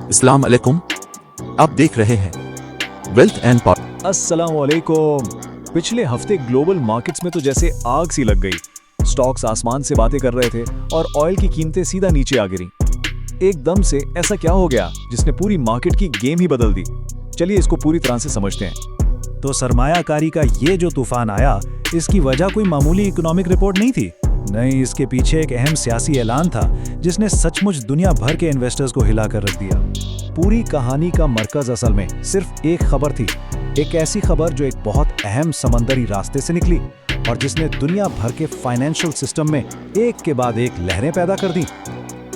अस्सलाम वालेकुम। आप देख रहे हैं वेल्थ एंड पावर। अस्सलाम वालेकुम। पिछले हफ्ते ग्लोबल मार्केट्स में तो जैसे आग सी लग गई। स्टॉक्स आसमान से बातें कर रहे थे और ऑयल की कीमतें सीधा नीचे आ गिरी। एकदम से ऐसा क्या हो गया जिसने पूरी मार्केट की गेम ही बदल दी? चलिए इसको पूरी तरह से समझते हैं। तो सरमायाकारी का ये जो तूफान आया, इसकी वजह कोई मामूली इकोनॉमिक रिपोर्ट नहीं थी। नहीं, इसके पीछे एक अहम सियासी ऐलान था जिसने सचमुच दुनिया भर के इन्वेस्टर्स को हिलाकर रख दिया। पूरी कहानी का मरकज असल में सिर्फ एक खबर थी, एक ऐसी खबर जो एक बहुत अहम समंदरी रास्ते से निकली और जिसने दुनिया भर के फाइनेंशियल सिस्टम में एक के बाद एक लहरें पैदा कर दी।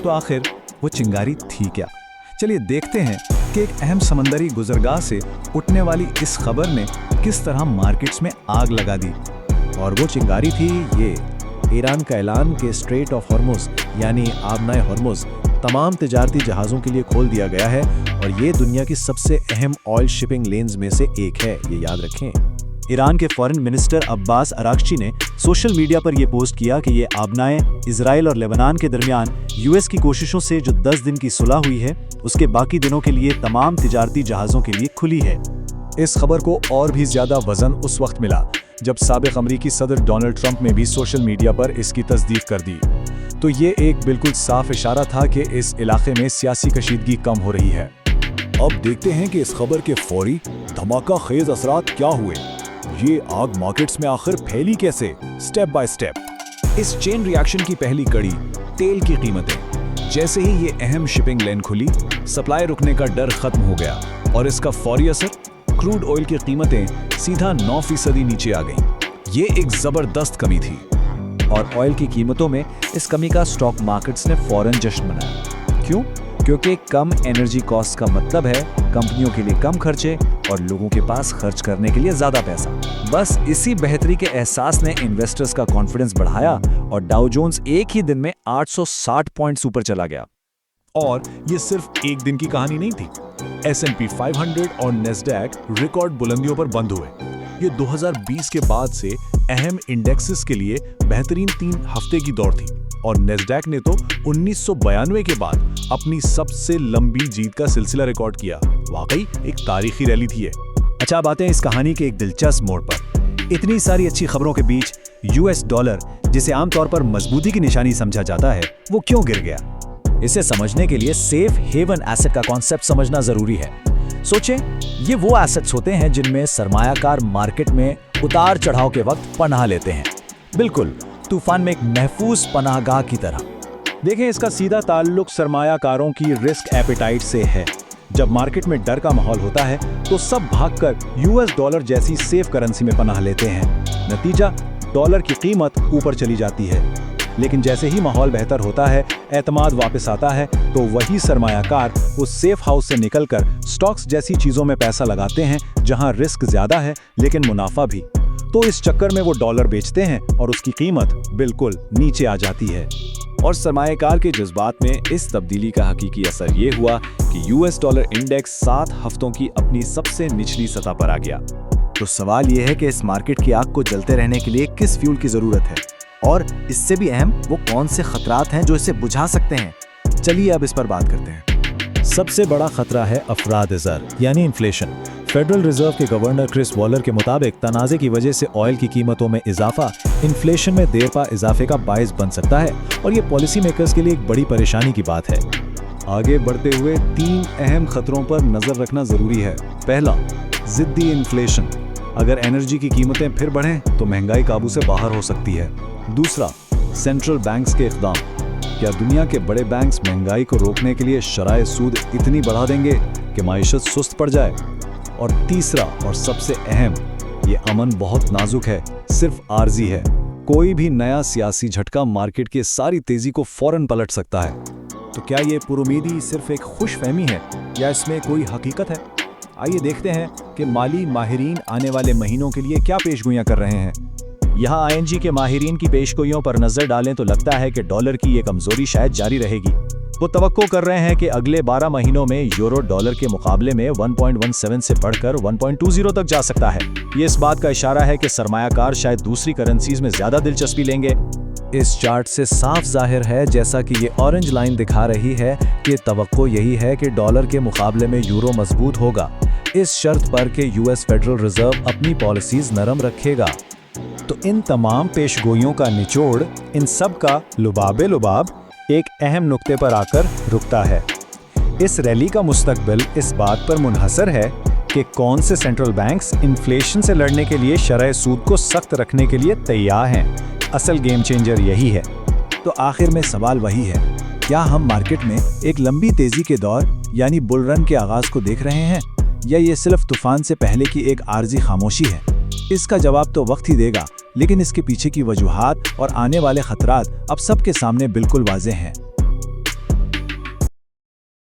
तो आखिर वो चिंगारी थी क्या? चलिए देखते हैं कि एक अहम समंदरी गुजरगाह से उठने वाली इस खबर ने किस तरह मार्केट्स में आग लगा दी। और वो चिंगारी थी ये: ईरान का ऐलान कि स्ट्रेट ऑफ हॉर्मुज़ यानी आबनाए हॉर्मुज़ तमाम तिजारती जहाज़ों के लिए खोल दिया गया है और ये दुनिया की सबसे अहम ऑयल शिपिंग लेन्स में से एक है, ये याद रखें। ईरान के फॉरेन मिनिस्टर अब्बास अराक्ची ने सोशल मीडिया पर यह पोस्ट किया कि ये आबनाए इजराइल और लेबनान के दरमियान यूएस की कोशिशों से जो 10 दिन की सुलह हुई है, उसके बाकी दिनों के लिए तमाम तिजारती जहाज़ों के लिए खुली है। इस खबर को और भी ज्यादा वजन उस वक्त मिला जब साबिक अमरीकी सदर डोनाल्ड ट्रंप ने भी सोशल मीडिया पर इसकी तस्दीक कर दी। तो ये एक बिल्कुल साफ इशारा था कि इस इलाके में सियासी कशीदगी कम हो रही है। अब देखते हैं कि इस खबर के फौरी धमाका खेज असरात क्या हुए। ये आग मार्केट्स में आखिर फैली कैसे? Step by step. इस चेन रिएक्शन की पहली कड़ी तेल की कीमतें। जैसे ही ये अहम शिपिंग लेन खुली, सप्लाई रुकने का डर खत्म हो गया और इसका फौरी असर क्रूड ऑयल की कीमतें सीधा 9% नीचे आ गईं। ये एक जबरदस्त कमी थी और ऑयल की कीमतों में इस कमी का स्टॉक मार्केट्स ने फौरन जश्न मनाया। क्यों? क्योंकि कम एनर्जी कॉस्ट का मतलब है कंपनियों के लिए कम खर्चे और लोगों के पास खर्च करने के लिए ज्यादा पैसा। बस इसी बेहतरी के एहसास ने इन्वेस्टर्स का कॉन्फिडेंस बढ़ाया और डाउ जोन्स एक ही दिन में 860 पॉइंट्स ऊपर चला गया। और ये सिर्फ एक दिन की कहानी नहीं थी। S&P 500 और नेस्डैक रिकॉर्ड बुलंदियों पर बंद हुए। ये 2020 के बाद से अहम इंडेक्सेस के लिए बेहतरीन 3 हफ्ते की दौड़ थी और नेस्डैक ने तो 1992 के बाद अपनी सबसे लंबी जीत का सिलसिला रिकॉर्ड किया। वाकई एक तारीखी रैली थी ये। अच्छा, बातें इस कहानी के एक दिलचस्प मोड़ पर। इतनी सारी अच्छी खबरों के बीच यूएस डॉलर, जिसे आमतौर पर मजबूती की निशानी समझा जाता है, वो क्यों गिर गया? इसे समझने के लिए सेफ हेवन एसेट का कॉन्सेप्ट समझना जरूरी है। सोचें, ये वो एसेट्स होते हैं जिनमें सरमायाकार मार्केट में उतार चढ़ाव के वक्त पनाह लेते हैं, बिल्कुल तूफान में एक महफूज पनाहगाह की तरह। देखें, इसका सीधा ताल्लुक सरमायाकारों की रिस्क एपेटाइट से है। जब मार्केट में डर का माहौल होता है तो सब भागकर यूएस डॉलर जैसी सेफ करेंसी में पनाह लेते हैं। नतीजा, डॉलर की कीमत ऊपर चली जाती है। लेकिन जैसे ही माहौल बेहतर होता है, एतमाद वापस आता है, तो वही सरमायाकार उस सेफ हाउस से निकलकर स्टॉक्स जैसी चीजों में पैसा लगाते हैं जहां रिस्क ज्यादा है लेकिन मुनाफा भी। तो इस चक्कर में वो डॉलर बेचते हैं और उसकी कीमत बिल्कुल नीचे आ जाती है। और सरमायाकार के जज्बात में इस तब्दीली का हकीकी असर ये हुआ कि यूएस डॉलर इंडेक्स 7 हफ्तों की अपनी सबसे निचली सतह पर आ गया। तो सवाल ये है कि इस मार्केट की आग को जलते रहने के लिए किस फ्यूल की जरूरत है, और इससे भी अहम वो कौन से खतरात हैं जो इसे बुझा सकते हैं। चलिए अब इस पर बात करते हैं। सबसे बड़ा खतरा है अफराद ज़र यानी इन्फ्लेशन। फेडरल रिजर्व के गवर्नर क्रिस वॉलर के मुताबिक तनाज़े की वजह से ऑयल की कीमतों में इजाफा इन्फ्लेशन में देरपा इजाफे का बायस बन सकता है और ये पॉलिसी मेकर्स के लिए एक बड़ी परेशानी की बात है। आगे बढ़ते हुए 3 अहम खतरों पर नजर रखना जरूरी है। पहला, जिद्दी इन्फ्लेशन। अगर एनर्जी की कीमतें फिर बढ़ें तो महंगाई काबू से बाहर हो सकती है। दूसरा, सेंट्रल बैंक्स के इक़दाम। क्या दुनिया के बड़े बैंक्स महंगाई को रोकने के लिए शराए सूद इतनी बढ़ा देंगे कि माइशत सुस्त पड़ जाए? और तीसरा और सबसे अहम, ये अमन बहुत नाजुक है, सिर्फ आर्जी है। कोई भी नया सियासी झटका मार्केट की सारी तेजी को फौरन पलट सकता है। तो क्या ये पुरुमीदी सिर्फ एक खुशफहमी है या इसमें कोई हकीकत है? आइए देखते हैं कि माली माहिरीन आने वाले महीनों के लिए क्या पेशगोइयां कर रहे हैं। यहाँ ING के माहिरीन की पेशगोइयों पर नजर डालें तो लगता है कि डॉलर की ये कमजोरी शायद जारी रहेगी। वो तवक्को कर रहे हैं कि अगले 12 महीनों में यूरो डॉलर के मुकाबले में 1.17 से बढ़कर 1.20 तक जा सकता है। ये इस बात का इशारा है कि सरमायाकार शायद दूसरी करेंसीज में ज्यादा दिलचस्पी लेंगे। इस चार्ट से साफ जाहिर है, जैसा कि ये ऑरेंज लाइन दिखा रही है, कि तवक्को यही है कि डॉलर के मुकाबले में यूरो मजबूत होगा, इस शर्त पर कि यूएस फेडरल रिजर्व अपनी पॉलिसीज नरम रखेगा। तो इन तमाम पेशगोइयों का निचोड़, इन सब का लुबाबे लुबाब एक अहम नुक्ते पर आकर रुकता है। इस रैली का मुस्तकबिल इस बात पर मुनहसर है कि कौन से सेंट्रल बैंक्स इन्फ्लेशन से लड़ने के लिए शरह सूद को सख्त रखने के लिए तैयार हैं। असल गेम चेंजर यही है। तो आखिर में सवाल वही है, क्या हम मार्केट में एक लंबी तेजी के दौर यानी बुल रन के आगाज को देख रहे हैं, या ये सिर्फ तूफान से पहले की एक आर्जी खामोशी है? इसका जवाब तो वक्त ही देगा, लेकिन इसके पीछे की वजूहात और आने वाले खतरात अब सबके सामने बिल्कुल वाज़ेह हैं।